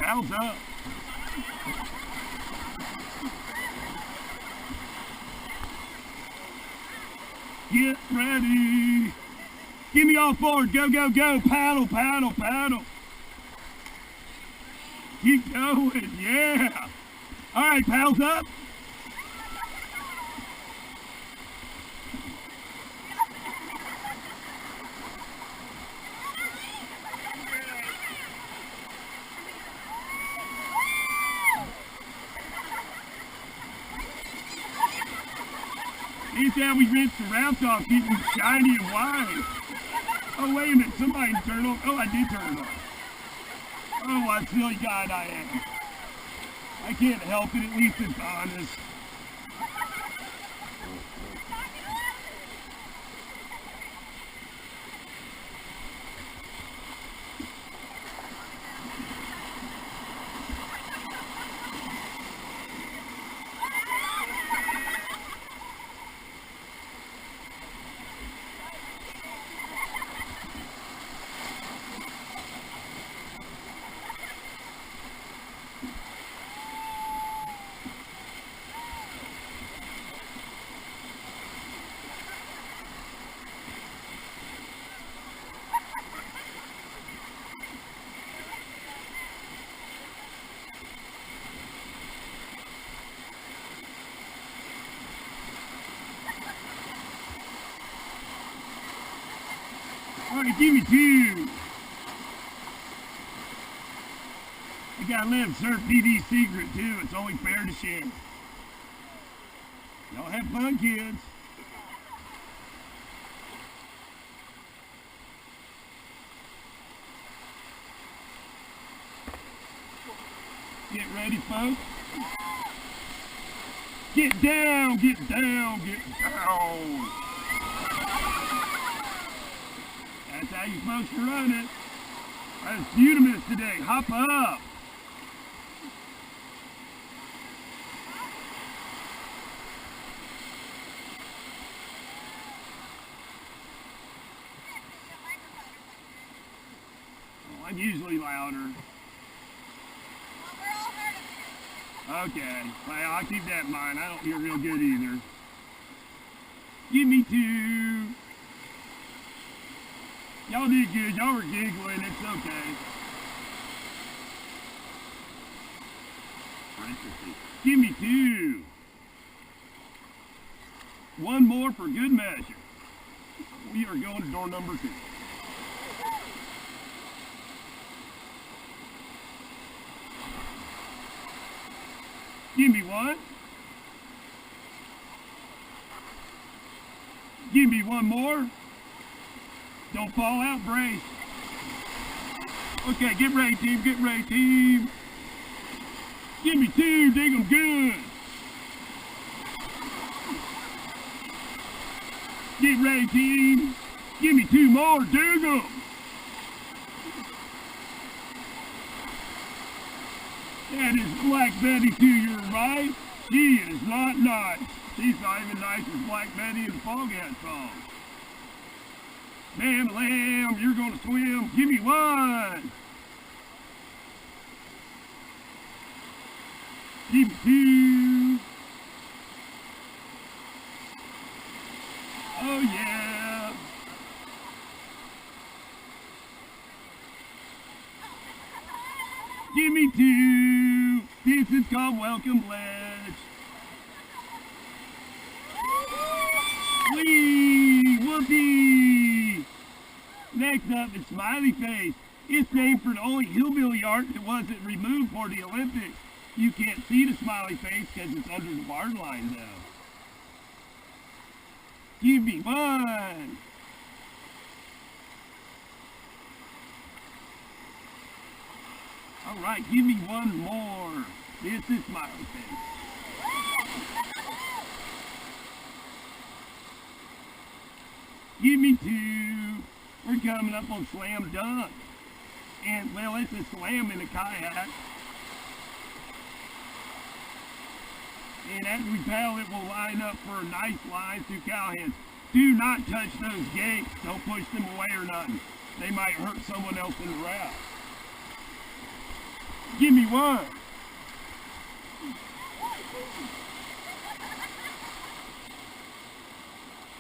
paddles up. Get ready. Give me all forward. Go, go, go. Paddle, paddle, paddle. Keep going. Yeah. All right, paddles up. Anytime we rinse the raft off, keep them shiny and white. Oh, wait a minute. Somebody turned on. Oh, I did turn it on. Oh, what a silly guy I am. I can't help it. At least it's honest. All right, give me two. I gotta let him serve PD's secret too. It's only fair to share. Y'all have fun, kids. Get ready, folks. Get down, get down, get down. That's how you're supposed to run it. That's Butemus today. Hop up. Oh, I'm usually louder. Okay. Well, I'll keep that in mind. I don't hear real good either. Give me two. Y'all did good. Y'all were giggling. It's okay. Give me two. One more for good measure. We are going to door number 2. Give me one. Give me one more. Don't fall out, brace. Okay, get ready, team. Get ready, team. Give me two. Dig them good. Get ready, team. Give me two more. Dig them. That is Black Betty to your right. She is not nice. She's not even nice as Black Betty in the Foghat song. Man, lamb, you're gonna swim. Give me one. Give me two. Oh yeah. Give me two. This is called Welcome Pledge. Whee! Whoopee! Next up is Smiley Face. It's named for the only hillbilly art that wasn't removed for the Olympics. You can't see the smiley face because it's under the bar line though. Give me one. All right, give me one more. This is Smiley Face. Give me two. We're coming up on slam dunk. And, well, it's a slam in a kayak. And as we paddle, it will line up for a nice line through cowheads. Do not touch those gates. Don't push them away or nothing. They might hurt someone else in the raft. Give me one.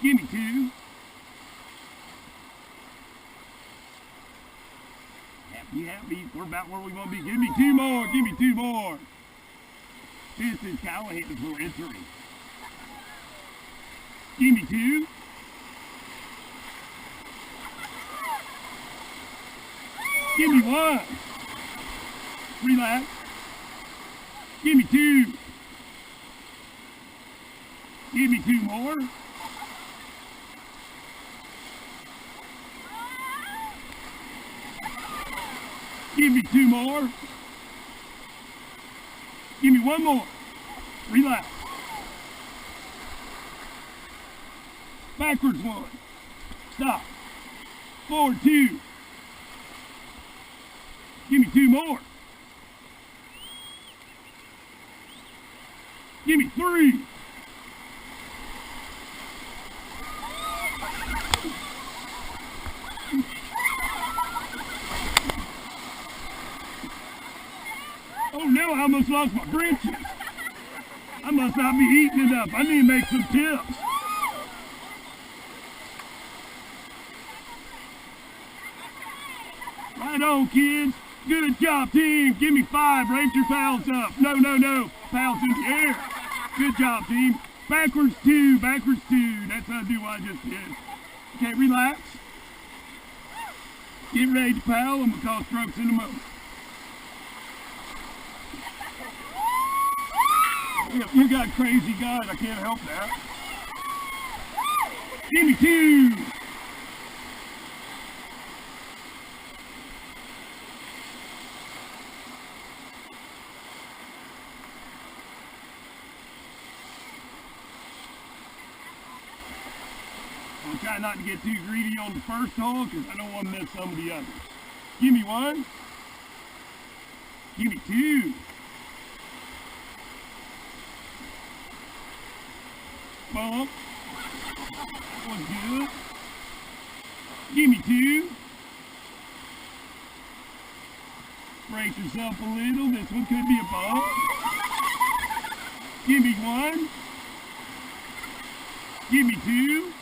Give me two. Happy. We're about where we want to be. Give me two more. Give me two more. This is Callahan's for entering. Give me two. Give me one. Relax. Give me two. Give me two more. Give me two more. Give me one more. Relax. Backwards one. Stop. Forward two. Give me two more. Give me three. Oh no, I almost lost my branches. I must not be eating enough. I need to make some tips. Right on, kids. Good job, team. Give me five. Raise your paddles up. No. Paddles in the air. Good job, team. Backwards two. That's how I do what I just did. Okay, relax. Get ready to paddle. I'm going to call strokes in a moment. You got crazy guys. I can't help that. Give me two. I'll try not to get too greedy on the first hole because I don't want to miss some of the others. Give me one. Give me two. Bump. That was good. Give me two. Brace yourself a little. This one could be a bump. Give me one. Give me two.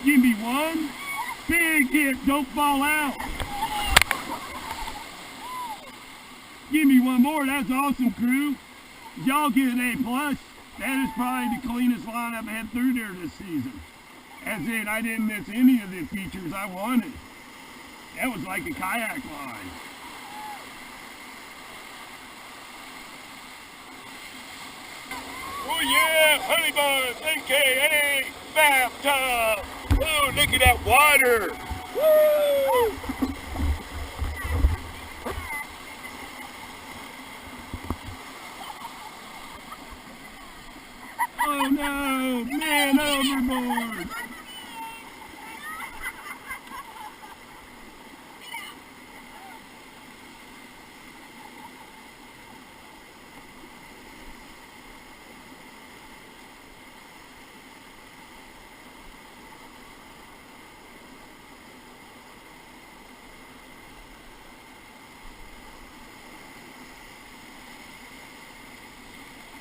Give me one. Big hit. Don't fall out. Give me one more. That's awesome, crew. Y'all get an A+. That is probably the cleanest line I've had through there this season. That's it. I didn't miss any of the features I wanted. That was like a kayak line. Oh yeah, honey buns, aka bathtub. Oh, look at that water. Woo! Oh no, man overboard.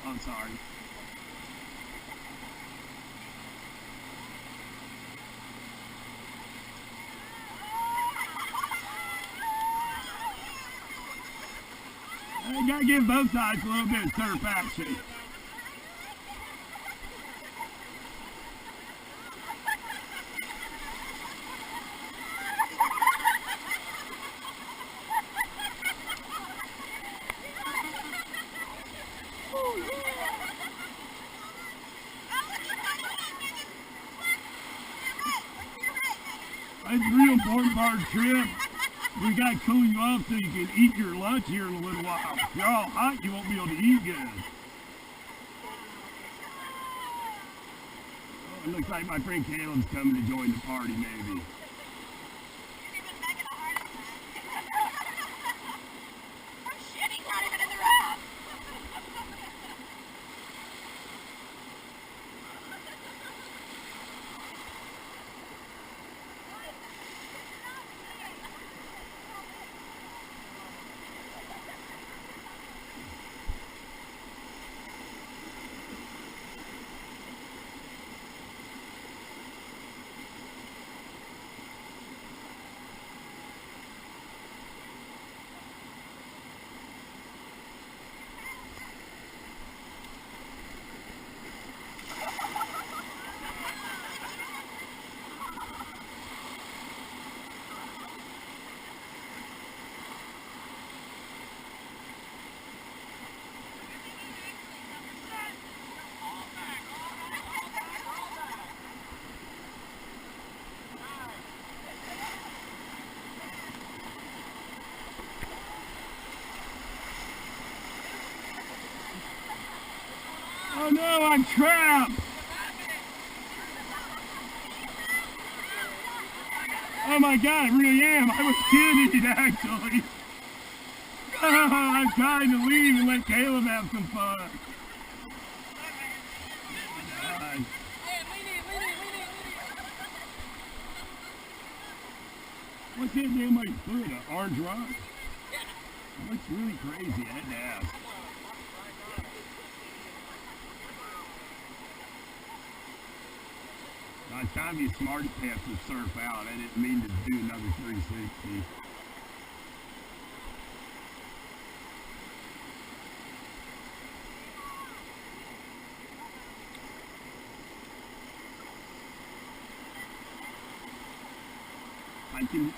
I'm sorry. You gotta give both sides a little bit of surf action. That's a real important part of the trip. We got to cool you off so you can eat your lunch here in a little while. If you're all hot, you won't be able to eat good. Oh, it looks like my friend Caleb's coming to join the party, maybe. no, I'm trapped! Oh my God, I really am. I was kidding, actually. Oh, I'm trying to leave and let Caleb have some fun. God. What's that damn my foot? An orange rock? It looks really crazy. I had to ask. By the time you smarty pants to surf out, I didn't mean to do another 360.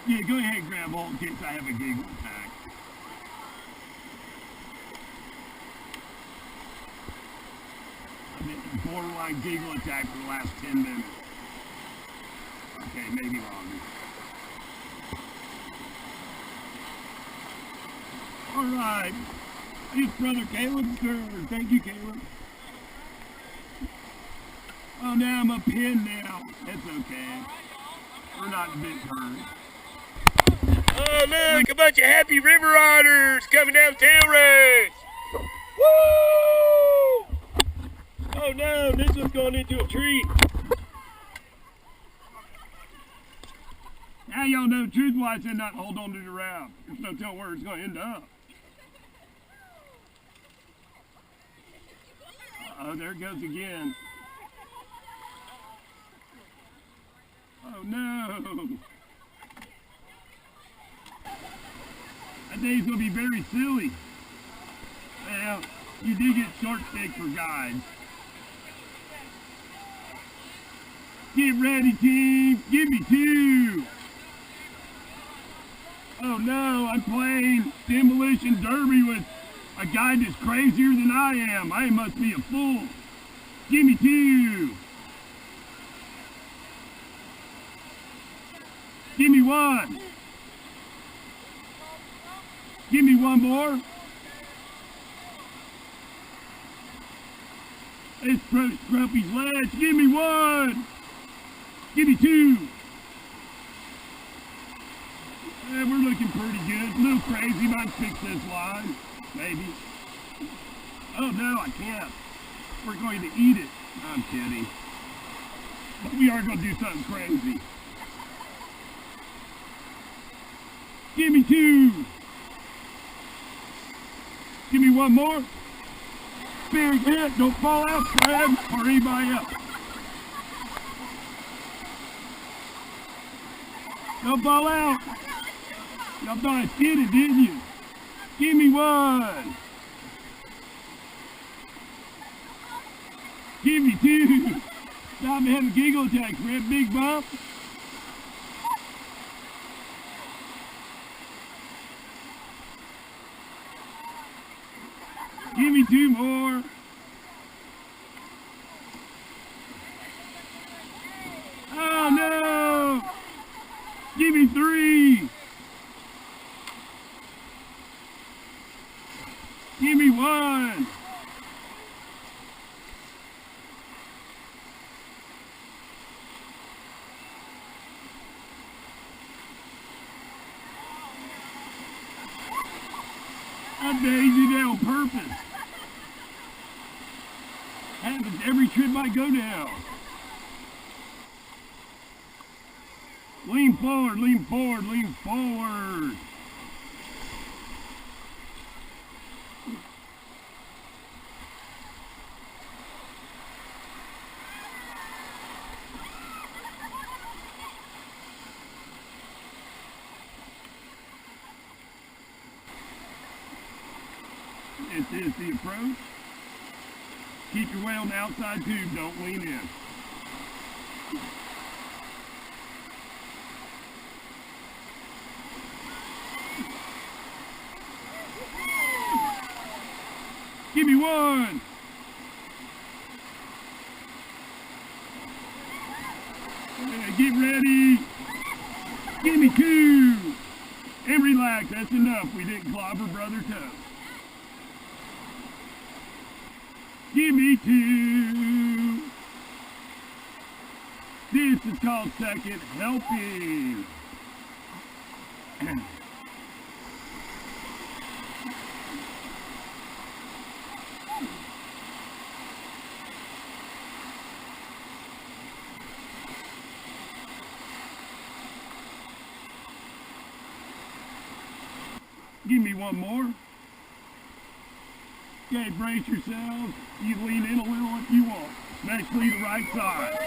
Yeah, go ahead and grab hold in case I have a giggle attack. I've been in borderline giggle attack for the last 10 minutes. Okay, maybe longer. Alright. It's Brother Caleb's turn. Thank you, Caleb. Oh, now I'm a pin now. That's okay. We're not a bit hurt. Oh, look, a bunch of happy river otters coming down tail race. Woo! Oh no, this one's going into a tree. Now y'all know truth why I said not hold on to the raft. There's no telling where it's going to end up. Uh-oh, there it goes again. Oh no! I think it's going to be very silly. Well, you do get short stick for guides. Get ready, team! Give me two! Oh no, I'm playing Demolition Derby with a guy that's crazier than I am. I must be a fool. Give me two! Give me one. Give me one more. It's Scrumpy's ledge. Give me one. Give me two. Yeah, we're looking pretty good. A little crazy. Might fix this line. Maybe. Oh no, I can't. We're going to eat it. I'm kidding. But we are going to do something crazy. Give me two. Give me one more. Big hit. Don't fall out, Fred, or anybody else. Don't fall out. Y'all thought I did it, didn't you? Give me one. Give me two. Stop me having a giggle attack, Fred. Big bump. Give me two more. Oh no! Give me three. Give me one. I bet you did that on purpose. Happens every trip I go down. Lean forward, lean forward, lean forward. This is the approach. Keep your weight on the outside tube, don't lean in. Give me one. Get ready. Give me two. And relax, that's enough. We didn't clobber Brother Toe. Give me 2. This is called second helping. Give me 1 more. Okay, brace yourselves. You lean in a little if you want, especially the right side.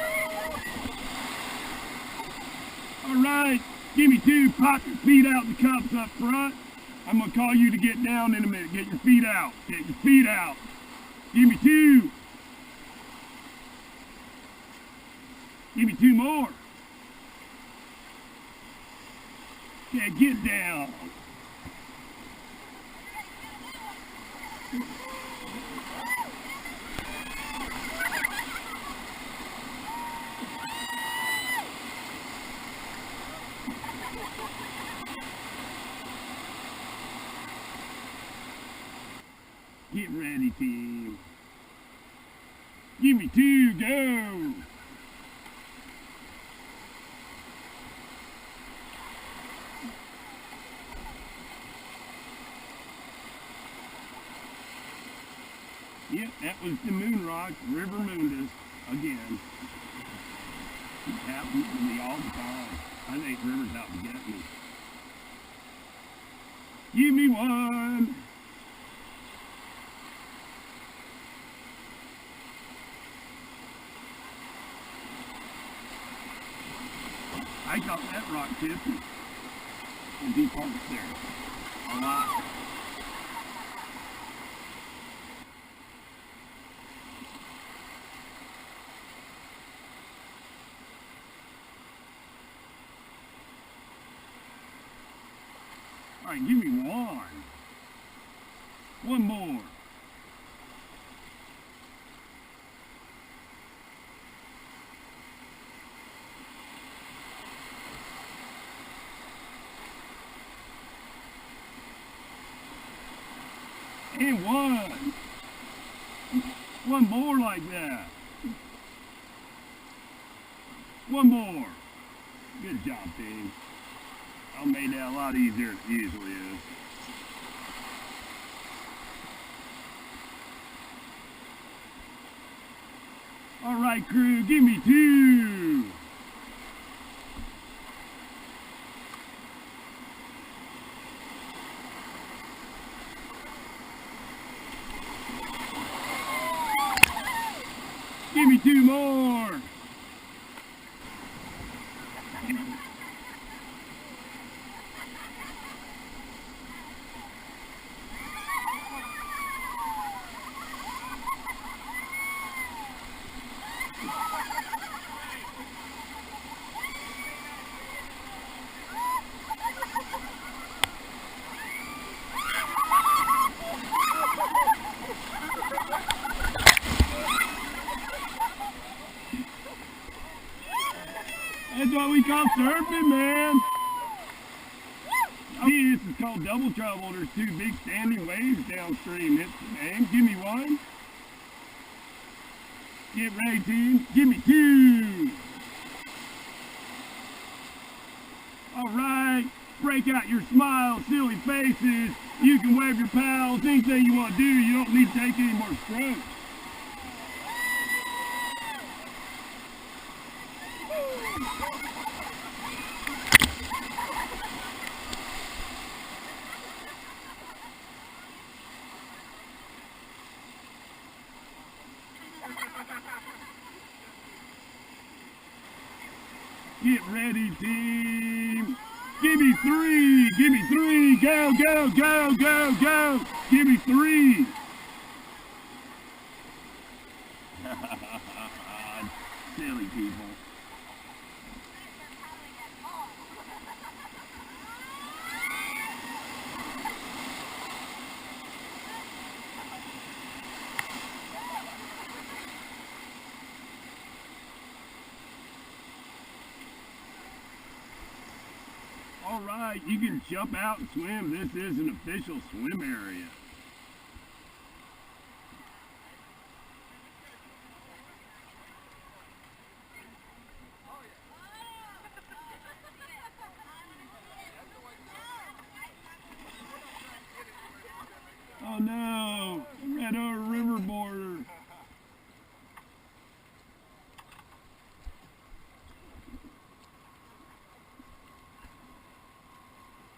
All right, give me 2. Pop your feet out in the cups up front. I'm gonna call you to get down in a minute. Get your feet out. Get your feet out. Give me 2. Give me 2 more. Okay, get down. Get ready, team. Give me 2, go! Yep, that was the moon rock, River Mundus, again. It happens to me all the time. I think River's out to get me. Give me 1. I got that rock tippy. And he parked there. A lot. All right, give me 1. 1 more. And 1. 1 more like that. 1 more. Good job, team. I made that a lot easier than it usually is. All right, crew, give me 2. Give me 2 more. That's what we call surfing, man. This is called double trouble. There's 2 big standing waves downstream. Hits the name. Give me 1. Get ready, team. Give me 2. All right. Break out your smile, silly faces. You can wave your pals. Anything you want to do. You don't need to take any more strokes. Get ready, team. Give me 3. Give me 3. Go, go, go, go, go. Give me 3. Silly people. All right, you can jump out and swim. This is an official swim area. Oh no, red over river border.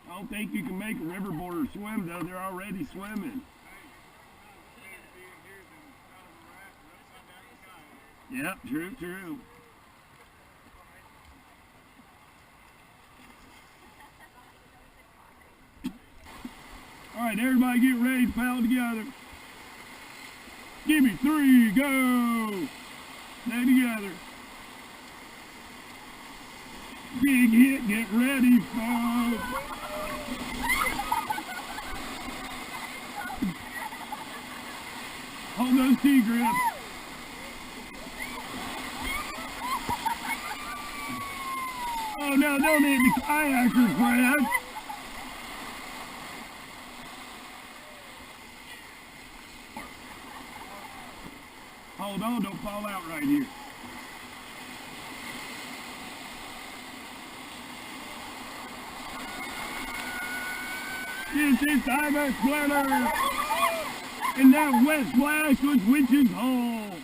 I don't think you can make a river border swim though, they're already swimming. Yep, true, true. All right, everybody get ready to paddle together. Give me 3, go! Stay together. Big hit, get ready, folks. Hold those T-grips. Oh no, don't hit the kayakers, Brad. Hold on, don't fall out right here. This is Diver Splitter! And that wet splash was Witch's Hole!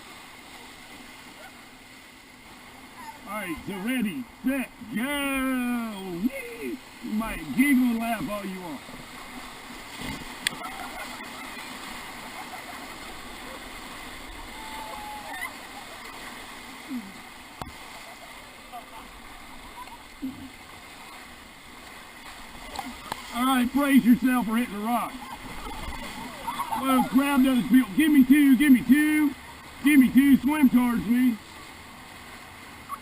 Alright, so ready, set, go! Whee! You might giggle and laugh all you want. Alright, brace yourself for hitting the rock. Well, grab those people. Give me 2, give me 2. Give me 2, swim towards me.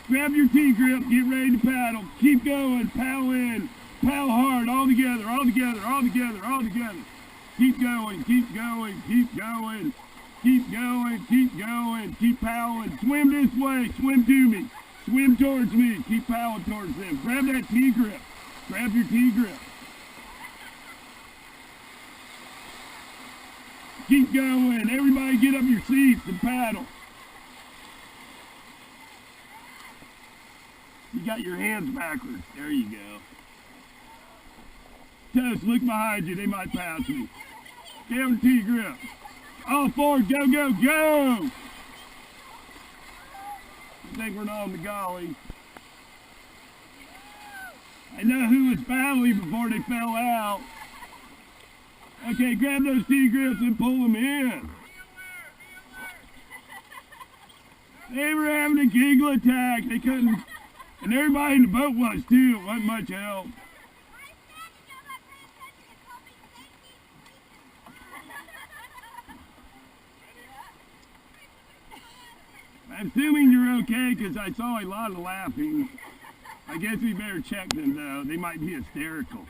Grab your T-grip, get ready to paddle. Keep going, paddle in. Paddle hard, all together, all together, all together, all together. Keep going, keep going, keep going. Keep going, keep going, keep paddling. Swim this way, swim to me. Swim towards me, keep paddling towards them. Grab that T-grip. Grab your T-grip. Keep going. Everybody get up your seats and paddle. You got your hands backwards. There you go. Toast, look behind you. They might pass me. Get on the T-grip. All forward. Go, go, go. I think we're not on the golly. I know who was paddling before they fell out. Okay, grab those T-grips and pull them in. They were having a giggle attack. They couldn't, and everybody in the boat was too. It wasn't much help. I'm assuming you're okay because I saw a lot of laughing. I guess we better check them though. They might be hysterical.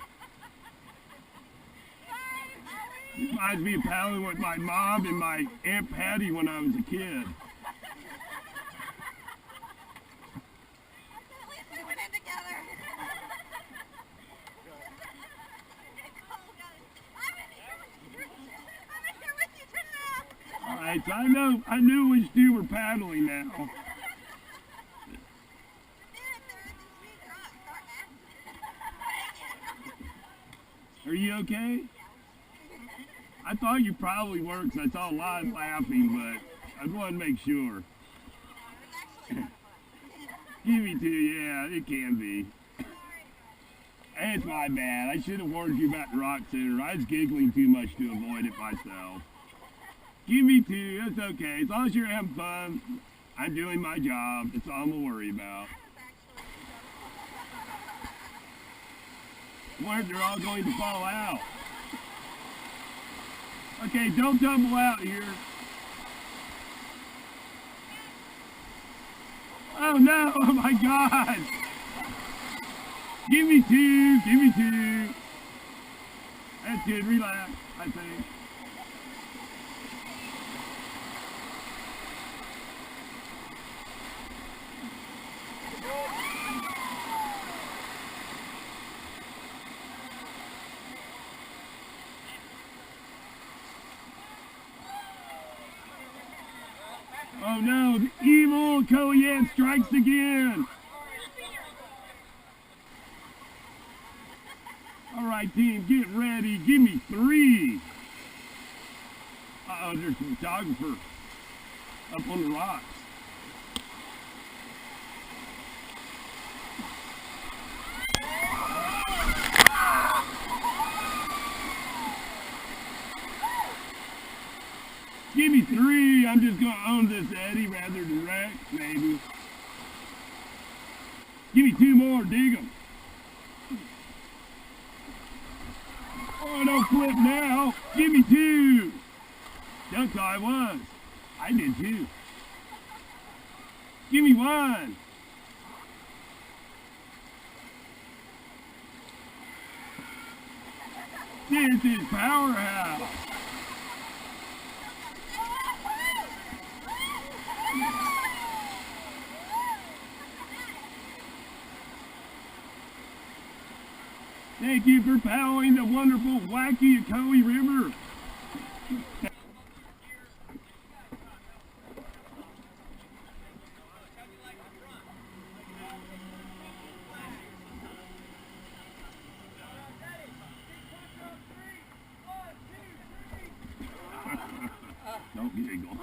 This reminds me of paddling with my mom and my Aunt Patty when I was a kid. We went in together. Alright, so I knew which two were paddling now. Are you okay? I thought you probably were because I saw a lot of laughing, but I wanted to make sure. Give me 2, yeah, it can be. It's my bad. I should have warned you about the rock center. I was giggling too much to avoid it myself. Give me 2, it's okay. As long as you're having fun, I'm doing my job. That's all I'm going to worry about. What if they're all going to fall out? Okay, don't tumble out here. Oh no, oh my God. Give me 2, give me 2. That's good, relax, I think. Oh no, the evil Ocoee strikes again. All right, team, get ready. Give me 3. amateur photographer up on the rocks. Give me 3. I'm just going to own this eddy rather than wreck, maybe. Give me 2 more. Dig them. Oh, don't flip now. Give me 2. That's how I was. I did too. Give me 1. This is powerhouse. Thank you for paddling the wonderful, wacky Ocoee River. Don't giggle.